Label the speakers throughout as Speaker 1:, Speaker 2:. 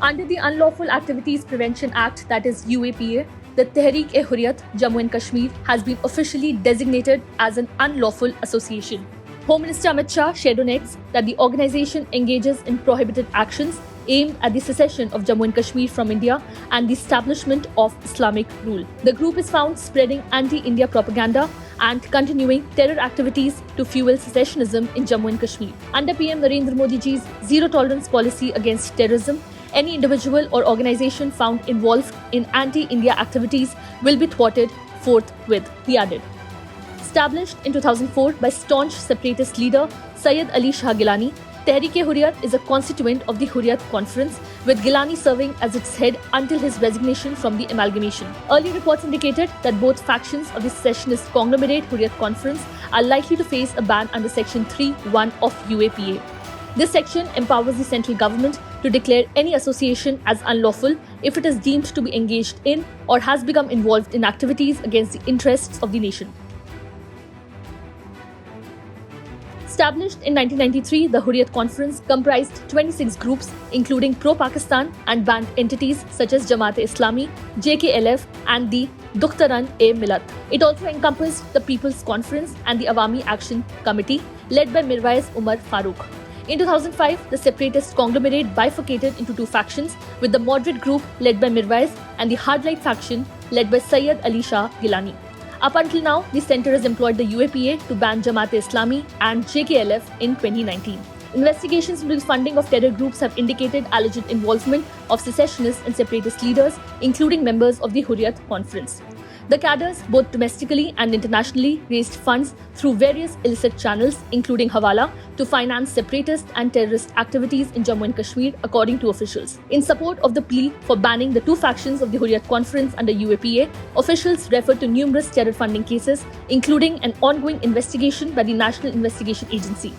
Speaker 1: Under the Unlawful Activities Prevention Act, that is UAPA, the Tehreek-e-Hurriyat Jammu and Kashmir has been officially designated as an unlawful association. Home Minister Amit Shah shared on X that the organization engages in prohibited actions aimed at the secession of Jammu and Kashmir from India and the establishment of Islamic rule. The group is found spreading anti-India propaganda and continuing terror activities to fuel secessionism in Jammu and Kashmir. Under PM Narendra Modi ji's zero-tolerance policy against terrorism, any individual or organization found involved in anti-India activities will be thwarted forthwith, he added. Established in 2004 by staunch separatist leader Sayyid Ali Shah Gilani, Tehreek-e-Hurriyat is a constituent of the Hurriyat Conference, with Gilani serving as its head until his resignation from the amalgamation. Early reports indicated that both factions of the secessionist conglomerate Hurriyat Conference are likely to face a ban under Section 3(1) of UAPA. This section empowers the central government to declare any association as unlawful if it is deemed to be engaged in or has become involved in activities against the interests of the nation. Established in 1993, the Hurriyat Conference comprised 26 groups, including pro-Pakistan and banned entities such as Jamaat-e-Islami, JKLF and the Dukhtaran-e-Millat. It also encompassed the People's Conference and the Awami Action Committee, led by Mirwais Umar Farooq. In 2005, the separatist conglomerate bifurcated into two factions, with the moderate group led by Mirwais and the hardline faction led by Sayyid Ali Shah Gilani. Up until now, the centre has employed the UAPA to ban Jamaat-e-Islami and JKLF in 2019. Investigations into the funding of terror groups have indicated alleged involvement of secessionist and separatist leaders, including members of the Hurriyat Conference. The cadres, both domestically and internationally, raised funds through various illicit channels, including Hawala, to finance separatist and terrorist activities in Jammu and Kashmir, according to officials. In support of the plea for banning the two factions of the Hurriyat Conference under UAPA, officials referred to numerous terror funding cases, including an ongoing investigation by the National Investigation Agency.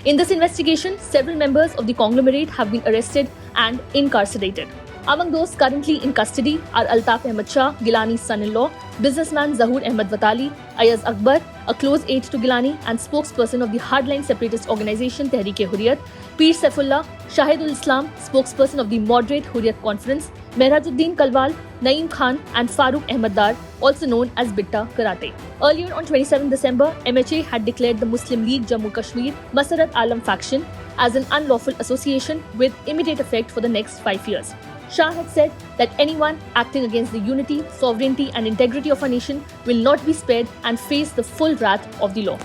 Speaker 1: In this investigation, several members of the conglomerate have been arrested and incarcerated. Among those currently in custody are Altaf Ahmad Shah, Gilani's son-in-law, businessman Zahoor Ahmad Watali, Ayaz Akbar, a close aide to Gilani and spokesperson of the hardline separatist organization Tehreek-e-Hurriyat, Peer Saifullah, Shahidul Islam, spokesperson of the moderate Hurriyat Conference, Mehrajuddin Kalwal, Naeem Khan and Farooq Ahmad Dar, also known as Bitta Karate. Earlier on 27 December, MHA had declared the Muslim League Jammu Kashmir Masarat Alam faction as an unlawful association with immediate effect for the next 5 years. Shah had said that anyone acting against the unity, sovereignty and integrity of our nation will not be spared and face the full wrath of the law.